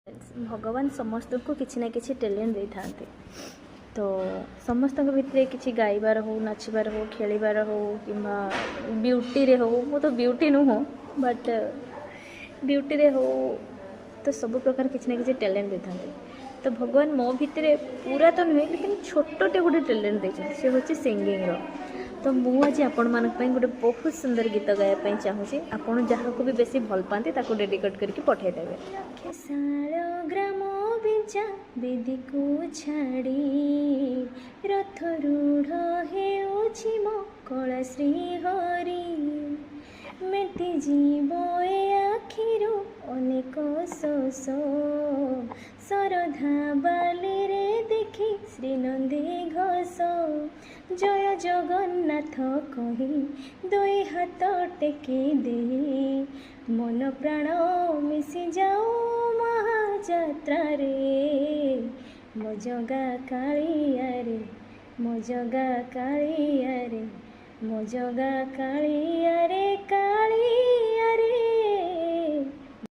भगवान समस्त को किसी ना किसी टैलेंट दे था तो समस्त भितर किसी गाइबार हो नाचबार हो खेलिबार हो कि ब्यूटी रे हो मु तो ब्यूटी नुह बट ब्यूटी रे हो तो सब प्रकार किसी ना किसी टैलेंट दे था तो भगवान मो भितर पूरा तो नुहे लेकिन छोटे गोटे टैलेंट देते सी हूँ सिंगिंग तो मुझे आपण मान गोटे बहुत सुंदर गीत गायापी चाहूँगी आपड़ जहाँ को भी बेसी भल पाती डेडिकेट करके पठेदेवे ग्राम बिजा बेदी को छाड़ी रथ रूढ़ हेउछि मो कला श्री हरि मेटी जीव ए आखिरु अनेक शोष सरधा बाली रे देखी श्रीनंदी घोष जय जगन्नाथ कही दुई हाथ टेकी दे मन प्राण मिशि जाओ महाजात्रा रे मो जगा कालिया रे मो जगा कालिया रे मो जगा कालिया